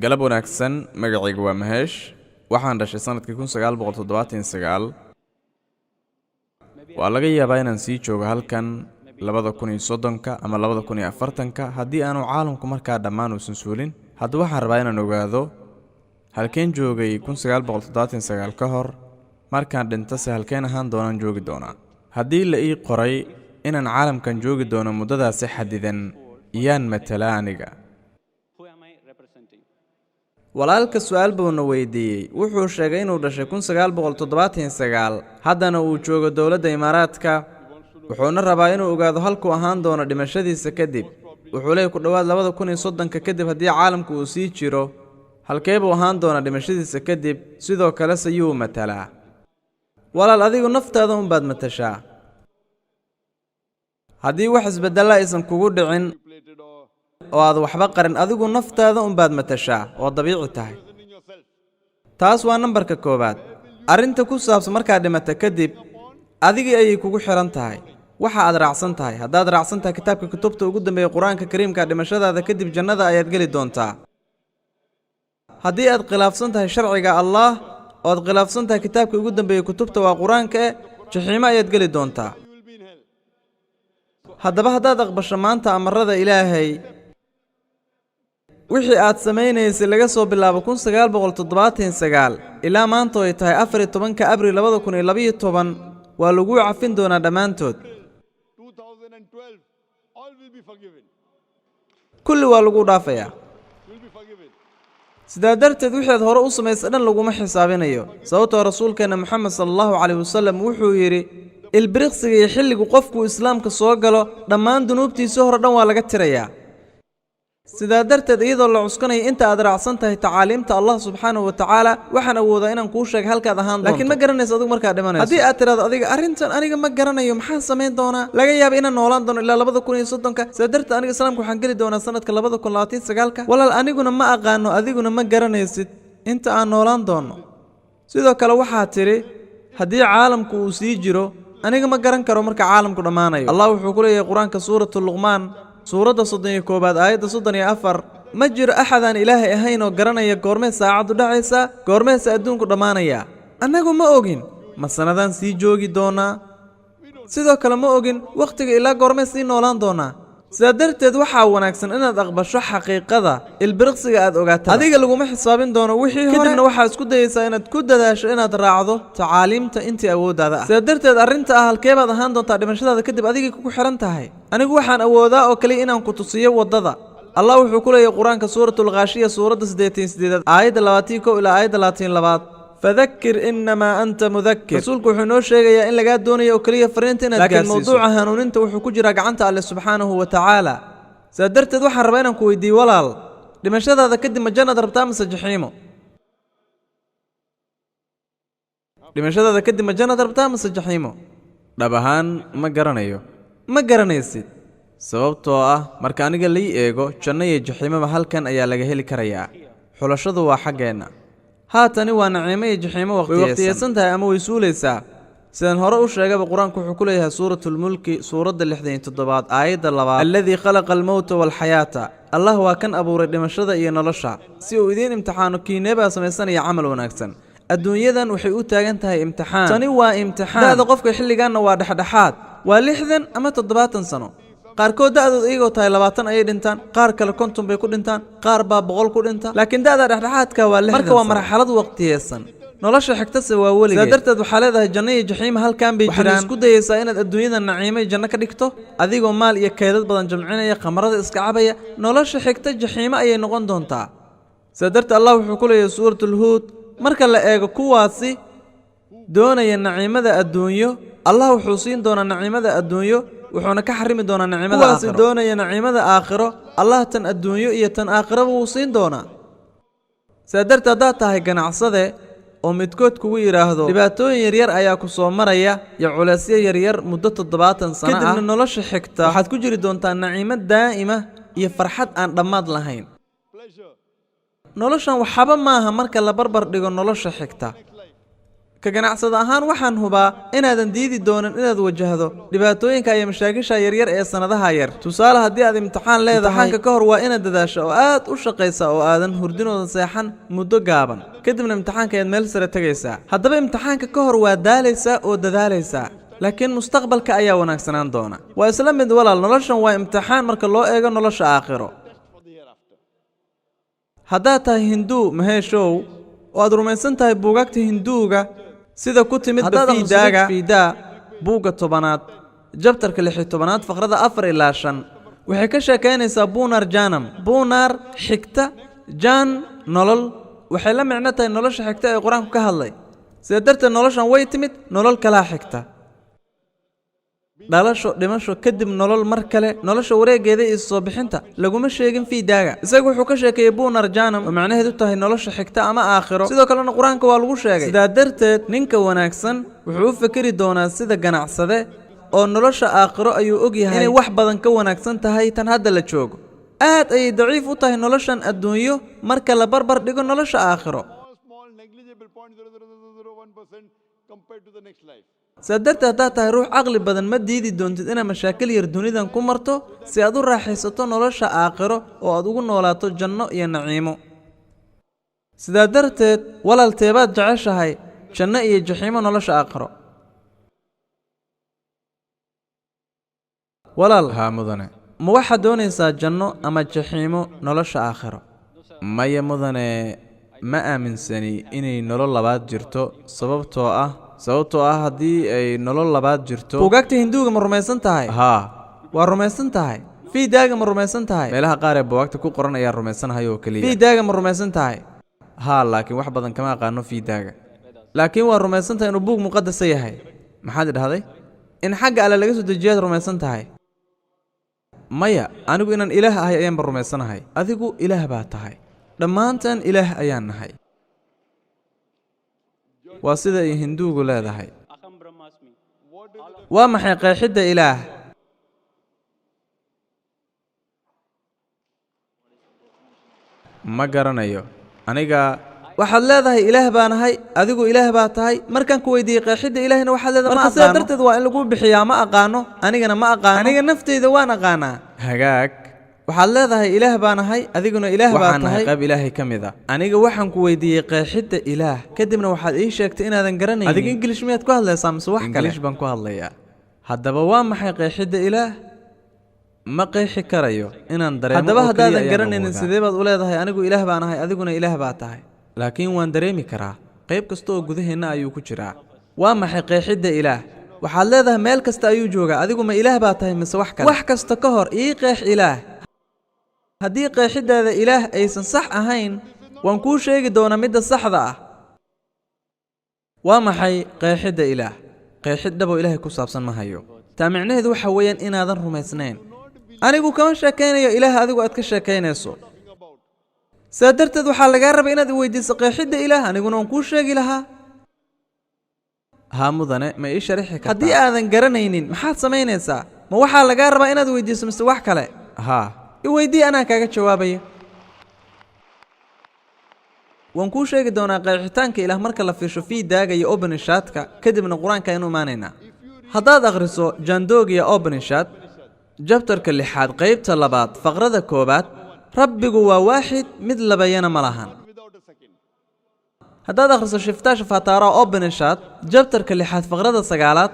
galab wanaagsan magacaygu waa Maheesh waxaan dhashay sanadkii 1979 waa laga yaabaa inaan sii joogo halkan 2030ka ama 2040ka haddii aanu caalamku markaa dhammaan uusan suulin hadda waxaan rabaa inaan ogaado halkeen joogay 1979 ka hor markaan dhintase halkeen ahaan doonaan joogi doonaa haddii la ii qoray inaan caalamkan joogi doono muddadaasi xadidan iyaan matala aniga walaalka su'aal buu weydiiyay wuxuu sheegay inuu dhashay 1979 haddana uu joogo dawladda Imaaraadka wuxuuna rabaa inuu ogaado halku ahaan doono dhimashadiisa kadib wuxuu leeyahay ku dhawaad 2030ka kadib haddii caalamku uu sii jiro halkee buu ahaan doona dhimashadiisa kadib sidoo kale sayuu matalaa walaal adigu naftaada un baad matashaa haddii wax isbedel aysan kugu dhicin oo aad waxba qarin adigu naftaada un baad matashaa oo dabiici tahay taas waa nambarka koobaad arinta ku saabsan markaa dhimata kadib adigii ayay kugu xiran tahay waxa aad raacsan tahay haddaad raacsan tahay kitaabka kutubta ugu dambeeya quraanka kariimka dhimashadaada kadib jannada ayaad gali doontaa haddii aad khilaafsan tahay sharciga Allah oo aad khilaafsan tahay kitaabka ugu dambeeya kutubta waa quraanka jaxiima ayaad gali doontaa haddaba haddaad aqbasho maanta amarada Ilaahay wixii aad sameeynaysay laga soo bilaabo 1979 ilaa maanta ay tahay 14 Abriil 2012 waa lagu cafin doonaa dhamaantood 2012 all will be forgiven kulli waa lagu dhaafayaa sidaa darteed wixii aad hore u samaysay dhan laguma xisaabinayo sababtoo rasuulkeena Muhammad sallallahu alayhi wasallam wuxuu yiri ilbiriqsiga iyo xilligu qofku islaamka soo galo dhammaan dunuubtiisa hore dhan waa laga tirayaa sidaa darteed iyadoo la cuskanayo inta aad raacsan tahay tacaaliimta Allah subhanahu wa ta'ala waxaan awoodaa inaan kuu sheego halkaad ahaan doonto laakiin ma garanayso adigu markaa dhimanayso haddii aad tiraado adiga arrintan aniga ma garanayo maxaan sameyn doonaa laga yaabo inaan noolaan doono ilaa 2030ka sidaa darteed aniga islaamka waxaan geli doonaa sanadka 2029ka walaal aniguna ma aqaano adiguna ma garanaysid inta aan noolaan doono sidoo kale waxaa tiri haddii caalamku uu sii jiro aniga ma garan karo marka caalamku dhamaanayo Allah wuxuu ku leeyahay quraanka suuratul luqmaan suurada 31 aayada 34 ma jiro axadaan ilaahay ahayn oo garanaya goormee saacadu dhacaysa goormee adduunku dhamaanaya anagu ma ogin ma sanadan sii joogi doona sidoo kale ma ogin waqtiga ilaa goormee sii noolaan doona sidaa darteed waxaa wanaagsan inaad aqbasho xaqiiqada ilbiriqsiga aad ogaato adiga laguma xisaabin doono wixii hore kadibna waxaa isku dayaysaa inaad ku dadaasho inaad raacdo tacaaliimta intii awooddaada ah sidaa darteed arrinta halkee baad ahaan doontaa dhimashadaada kadib adigii kugu xiran tahay anigu waxaan awoodaa oo kaliya inaan ku tusiyo wadada Allah wuxuu ku leeyahay quraanka suuratul ghaashiya suurada 88 aayada 21 ilaa aayada 22 فذكر إنما أنت مذكر رسولك وحنو شيغا إن لغا دونيا أو كليا فرينتين لكن موضوع هانونينتا وحو كجرا غعنتا الله سبحانه وتعالى سادرت waxaan rabaa inaan ku weydiiyo walaal dhimashadaada kadib ma jannada rabtaa mise jaxiimo dhimashadaada kadib ma jannada rabtaa mise jaxiimo dhab ahaan ma garanaysid sababtoo ah marka aniga la eego janno iyo jaxiimo halkan ayaa laga heli karayaa xulashadu waa xageena haatani waa naciimo iyo jaxiimo waqtiyeysan tahay ama way suulaysaa sidaan hore u sheegay quraanku wuxuu ku leeyahay suuratul mulki suurada 67 aayada 2 alladhi khalaqa al-mawta wal hayata Allah waa kan abuuray dhimashada iyo nolosha si uu idin imtixaano kiineeba samaysanaya amal wanaagsan adduunyadan waxay u taagan tahay imtixaan tani waa imtixaan da'da qofka xilligaana waa dhaxdhaxaad waa 60 ama 70 sano qaarkood da'doodu iyagoo tahay 20 ayay dhintaan qaar kale 50 bay ku dhintaan qaar baa 100 ku dhinta laakiin da'da dhaxdhaxaadka waa 60 marka waa marxalad waqtiyeysan nolosha xigtase waa weligeed sidaa darteed waxaa leedahay janno iyo jaxiimo halkan bay jiraan isku dayaysaa inaad adduunyada naciimo iyo janno ka dhigto adigoo maal iyo kaydad badan jamcinaya khamrada iska cabaya nolosha xigta jaxiimo ayay noqon doontaa sidaa darteed Allah wuxuu ku leeyahay suuratul huud marka la eego kuwaasi doonaya naciimada adduunyo Allah wuxuu siin doonaa naciimada adduunyo wuxuuna ka xarimi doonaa naciimada aakhiro kuwaasi doonaya naciimada aakhiro Allah tan adduunyo iyo tan aakhiro wuu siin doonaa sidaa darteed haddaad tahay ganacsade oo midkood kugu yiraahdo dhibaatooyin yaryar ayaa ku soo maraya iyo culaysyo yaryar muddo 70 sano ah kadibna nolosha xigta waxaad ku jiri doontaa naciimo daa'ima iyo farxad aan dhammaad lahayn noloshan waxba maaha marka la barbar dhigo nolosha xigta ka ganacsada ahaan waxaan hubaa inaadan diidi doonin inaad wajahdo dhibaatooyinka iyo mashaakisha yaryar ee sanadaha yar. Tusaale haddii aad imtixaan leedahay, imtixaanka ka hor waa inaad dadaasho oo aad u shaqaysaa oo aadan hurdinooda seexan muddo gaaban. Kadibna imtixaanka ayaad meel sare tagaysaa. Haddaba imtixaanka ka hor waa daalaysaa oo dadaalaysaa, laakiin mustaqbalka ayaa wanaagsanaan doona. Waa isla mid walaal, noloshan waa imtixaan marka loo eego nolosha aakhiro. haddaad tahay hinduu maheeshow oo aad rumaysan tahay buugaagta hinduuga sida ku timid fiidaa buugga 10aad jabtarka 16aad faqrada 4 ilaa 5 waxay ka sheekaynaysaa buunar janam. buunar xigta jan nolol waxay la micno tahay nolosha xigta ee qur-aanku ka hadlay. sida darteed noloshan way timid nolol kalaa xigta, dhalasho dhimasho kadib nolol mar kale. nolosha wareegeeda iyo soo bixinta laguma sheegin fiidaaga. isagu wuxuu ka sheekeeyay buunar janam oo macnaheedu tahay nolosha xigta ama aakhiro. sidoo kalena qur-aanka waa lagu sheegay. sidaa darteed ninka wanaagsan wuxuu u fikiri doonaa sida ganacsade oo nolosha aakhiro ayuu og yahay inay wax badan ka wanaagsan tahay tan hadda la joogo. aad ayay daciif u tahay noloshan adduunyo marka la barbar dhigo nolosha aakhiro. Small negligible 0.0001% compared to the next life. sidaa darteed haddaad tahay ruux caqli badan ma diidi doontid inaad mashaakil yar dunidan ku marto si aad u raaxaysato nolosha aakhiro oo aad ugu noolaato janno iyo naciimo. sidaa darteed walaalteebaad jeceshahay, janno iyo jaxiimo nolosha aakhiro? walaal haa mudane, ma waxaad doonaysaa janno ama jaxiimo nolosha aakhiro? maya mudane, ma aaminsani inay nolol labaad jirto sababtoo ah haddii ay nolol labaad jirto. buugaagta hinduuga ma rumaysan tahay? haa, waa rumaysan tahay. fiidaaga ma rumaysan tahay? meelaha qaar ee buugaagta ku qoran ayaa rumaysanahay oo keliya. fiidaaga ma rumaysan tahay? haa, laakiin wax badan kama aqaano fiidaaga. laakiin waa rumaysan tahay inuu buug muqadasa yahay. maxaad idhahday? in xagga alle laga soo dejiyaad rumaysan tahay? maya, anigu inaan ilaah ahay ayaanba rumaysanahay. adigu ilaah baa tahay, dhammaantaan ilaah ayaan nahay. waa sida ay hinduugu leedahay. waa maxay qeexidda ilaah? ma garanayo aniga. waxaad leedahay ilaah baa nahay, adigu ilaah baa tahay. markaan ku weydiiyey qeexidda ilaahina waxaad leedahay marka sidaa darteed waa in lagu bixiyaa ma aqaano, anigana ma aqaano. aniga nafteyda waan aqaanaa. hagaag, waxaad leedahay ilaah baa nahay, adiguna ilaah baa tahay. waxaan nahay qayb ilaahay ka mid ah. aniga waxaan ku weydiiyey qeexidda ilaah, kadibna waxaad ii sheegtay inaadan garanaynin. adiga ingilish miyaad ku hadlaysaa mise wax kale? ingilish baan ku hadlayaa. haddaba waa maxay qeexidda ilaah? ma qeexi karayo inaan dareemo. haddaba haddaadan garanaynin sidee baad u leedahay anigu ilaah baa nahay, adiguna ilaah baa tahay? laakiin waan dareemi karaa, qayb kasta oo gudaheenna ayuu ku jiraa. waa maxay qeexidda ilaah? waxaad leedahay meel kasta ayuu joogaa, adigu ma ilaah baa tahay mise wax kale? wax kasta ka hor ii qeex ilaah. haddii qeexiddaada ilaah aysan sax ahayn, waan kuu sheegi doonaa midda saxda ah. waa maxay qeexidda ilaah? qeexid dhaboo ilaahay ku saabsan ma hayo. taa micnaheedu waxa weeyaan inaadan rumaysnayn. anigu kama sheekaynayo ilaah adigu aad ka sheekaynayso. sidaa darteed waxaa lagaa rabay inaad i weydiiso qeexidda ilaah, aniguna waan kuu sheegi lahaa. haa mudane, ma ii sharixi kartaa? haddii aadan garanaynin maxaad samaynaysaa? ma waxaa lagaa rabaa inaad weydiiso mise wax kale? haa, i weydii, anaa kaaga jawaabaya. waan kuu sheegi doonaa qeexitaanka ilaah marka la fiirsho fiidaaga iyo obanishaadka, kadibna qur-aanka aynu imaanaynaa. haddaad akhriso jandogiya obanishad jabtarka 6aad qaybta 2 faqrada 1 rabbigu waa waaxid, mid labayana ma lahan. haddaad akhriso shiftaa shafaataara obanishad jabtarka 6aad faqrada 9aad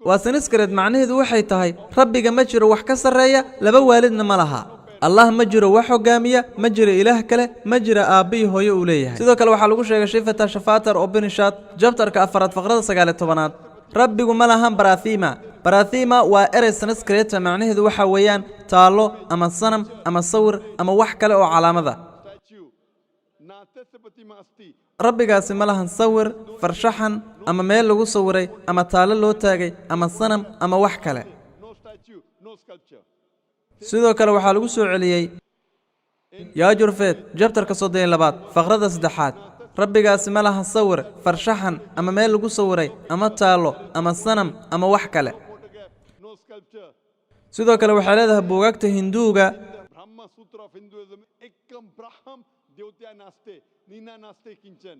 waa sanskrit. macnaheedu waxay tahay rabbiga ma jiro wax ka sarreeya, laba waalidna ma laha. allah ma jiro wax hogaamiya, ma jiro ilaah kale, ma jiro aabba iyo hooyo uu leeyahay. sidoo kale waxaa lagu sheegay shifata shafaatar obanishad jabtarka 4 faqrada 19aad rabbigu ma lahan barathima. barathima waa erey sanskrit, macnaheedu waxa weeyaan taallo ama sanam ama sawir ama wax kale oo calaamada. rabbigaasi ma lahan sawir, farshaxan ama meel lagu sawiray ama taallo loo taagay ama sanam ama wax kale. sidoo kale waxaa lagu soo celiyey yaajurfeed jabtarka 32 faqrada 3aad rabbigaasi ma lahan sawir, farshaxan ama meel lagu sawiray ama taallo ama sanam ama wax kale. sidoo kale waxay leedahay buugaagta hinduuga Dyotya naste, nina naste kinchan.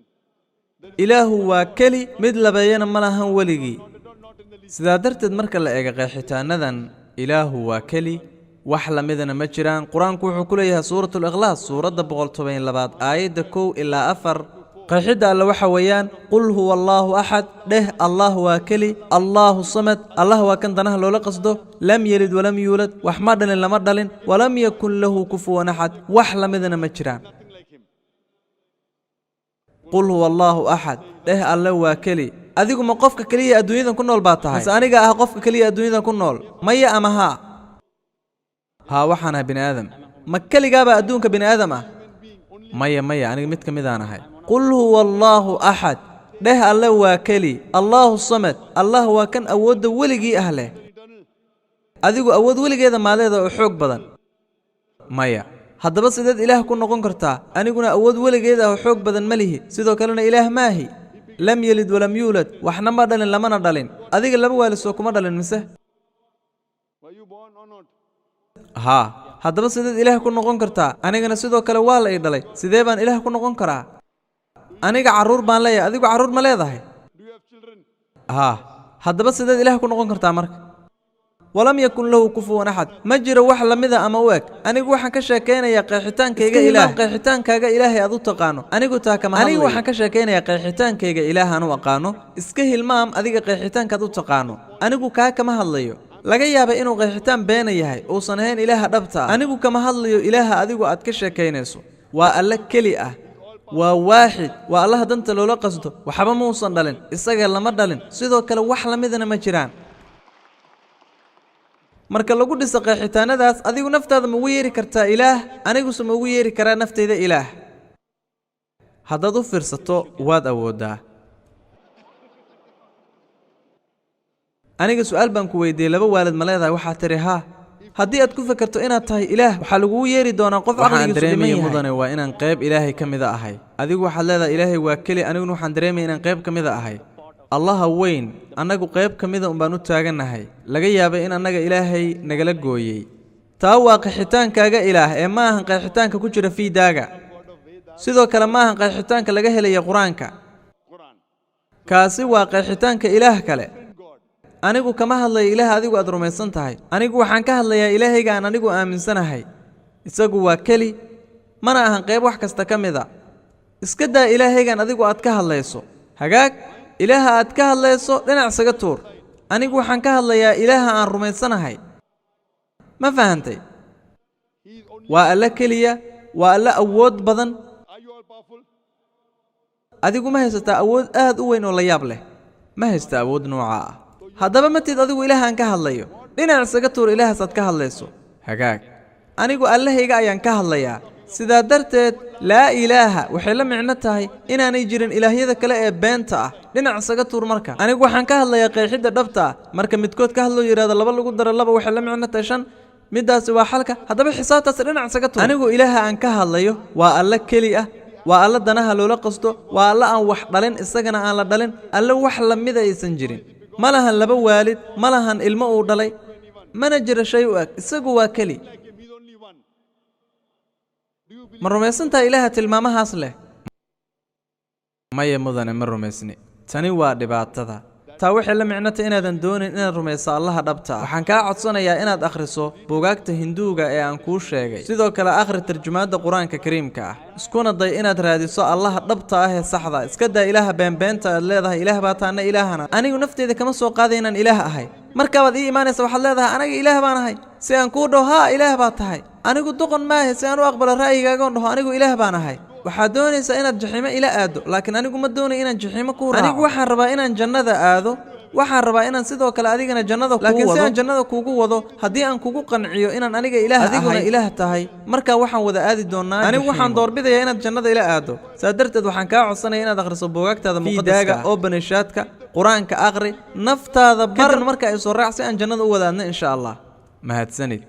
ilaahu waa keli mid labeeyana ma lahan weligii Not in the least. sidaa darteed marka la eego qeexitaanadan ilaahu waa keli wax lamidana ma jiraan qur-aanku wuxuu ku leeyahay suuratul ikhlaas suuradda 112 aayadda 1 ilaa 4 qeexidda alle waxa weeyaan qul huwa allaahu axad dheh allah waa keli allaahu samad allah waa kan danaha loola qasdo lam yelid walam yuulad wax ma dhalin lama dhalin walam yakun lahu kufuwan axad wax lamidana ma jiraan Nothing like him. qul huwa allaahu axad dheh alle waa keli adigu ma qofka keliya adduunyadan ku nool baa tahay mise aniga ah qofka keliya adduunyadan ku nool maya ama haa waxaan ahay bini aadam ma keligaabaa adduunka bini aadam ah maya aniga mid ka midaan ahay qul huwa allaahu axad dheh alle waa keli allaahu samad allah waa kan awoodda weligii ah leh adigu awood weligeeda maaleeda oo xoog badan maya haddaba sideed ilaah ku noqon kartaa aniguna awood weligeed ah oo xoog badan ma lihi sidoo kalena ilaah maahi lam yelid walam yuulad waxna ma dhalin lamana dhalin adiga laba waalisoo kuma dhalin mise Were you born or not? haa haddaba sideed ilaah ku noqon kartaa anigana sidoo kale waa la ii dhalay sidee baan ilaah ku noqon karaa aniga carruur baan leeyahay adigu carruur ma leedahay Do you have children? haa haddaba sideed ilaah ku noqon kartaa marka walam yakun lahu kufuwan axad ma jiro wax lamida ama u eg anigu waxaan ka sheekaynayaa qeexitaankayga ilaah qeexitaankaaga ilaahay aad u taqaano anigu taa kama hadlayo anigu waxaan ka sheekaynayaa qeexitaankayga ilaah aan u aqaano iska hilmaam adiga qeexitaankaad u taqaano anigu kaa kama hadlayo laga yaaba inuu qeexitaan beena yahay uusan ahayn ilaaha dhabta ah anigu kama hadlayo ilaaha adigu aad ka sheekaynayso waa alle keli ah waa waaxid waa allaha danta loola qasdo waxba muusan dhalin isaga lama dhalin sidoo kale wax lamidana ma jiraan marka lagu dhiso qeexitaanadaas adigu naftaada ma ugu yeeri kartaa ilaah aniguse ma ugu yeeri karaa naftayda ilaah haddaad u fiirsato waad awooddaa aniga su'aal baan ku weydiiyey laba waalid ma leedahay waxaa tiri haa haddii aad ku fekerto inaad tahay ilaah waxaa lagugu yeeri doonaa qof caqligiisu dhiman yahay mudane waa inaan qayb ilaahay ka mida ahay adigu waxaad leedahay ilaahay waa keli aniguna waxaan dareemaya inaan qayb ka mida ahay allaha weyn annagu qayb ka mida unbaan u taagannahay laga yaabay in annaga ilaahay nagala gooyey taa waa qeexitaankaaga ilaah ee ma ahan qeexitaanka ku jira fiidaaga sidoo kale ma ahan qeexitaanka laga helaya qur-aanka kaasi waa qeexitaanka ilaah kale anigu kama hadlayo ilaah adigu aad rumaysan tahay anigu waxaan ka hadlayaa ilaahayga aan anigu aaminsanahay isagu waa keli mana ahan qayb wax kasta ka mida iska daa ilaahaygan adigu aad ka hadlayso hagaag ilaaha aad ka hadlayso dhinac isaga tuur anigu waxaan ka hadlayaa ilaaha aan rumaysanahay ma fahantay waa alle keliya waa alle awood badan Are you all powerful? adigu ma haysataa awood aad u weyn oo la yaab leh ma haysta awood noocaa ah haddaba matid adigu ilaah aan ka hadlayo dhinac isaga tuur ilaahaas aad ka hadlayso hagaag anigu allahayga ayaan ka hadlayaa sidaa darteed laa ilaaha waxay la micno tahay inaanay jirin ilaahyada kale ee beenta ah dhinac isaga tuur marka anigu waxaan ka hadlayaa qeexidda dhabta ah marka midkood ka hadloo yidhahdo laba lagu daro laba waxay la micno tahay 5 middaasi waa xalka haddaba xisaabtaas dhinac isaga tuur anigu ilaaha aan ka hadlayo waa alle keli ah waa alle danaha loola qasto waa alle aan wax dhalin isagana aan la dhalin alle wax lamida aysan jirin ma lahan laba waalid ma lahan ilmo uu dhalay mana jiro shay u eg isagu waa keli Like him, he's only one. Do you believe? ma rumaysantahay ilaaha tilmaamahaas leh maya mudane ma rumaysni tani waa dhibaatada taa waxay la micnota inaadan doonin inaad rumayso allaha dhabta ah waxaan kaa codsanayaa inaad akhriso buugaagta hinduuga ee aan kuu sheegay sidoo kale akhri tarjumaadda qur-aanka kariimka ah iskuna day inaad raadiso allaha dhabta ah ee saxda iska daa ilaaha beenbeenta aad leedahay ilaah baa taana ilaahana anigu nafteyda kama soo qaaday inaan ilaah ahay markaabaad ii imaanaysa waxaad leedahay anaga ilaah baan ahay si aan kuu dhaho haa ilaah baa tahay anigu doqon maahe si aan u aqbalo ra'yigaagoon dhaho anigu ilaah baan ahay waxaad doonaysaa inaad jaxiimo ila aado laakiin anigu ma doonayo inaan jaxiimo kuu raaco anigu waxaan rabaa inaan jannada aado waxaan rabaa inaan sidoo kale adigana jannada kugu wado laakiin si aan jannada kugu wado haddii aan kugu qanciyo inaan aniga ilaah ahay adiguna ilaah tahay markaa waxaan wada aadi doonaa anigu waxaan doorbidayaa inaad jannada ila aado saa darteed waxaan kaa codsanaya inaad akhriso buugaagtaada muqadaska oo banishaadka qur-aanka aqri naftaada baran marka ay soo raac si aan jannada u wadaadno insha allah mahadsanid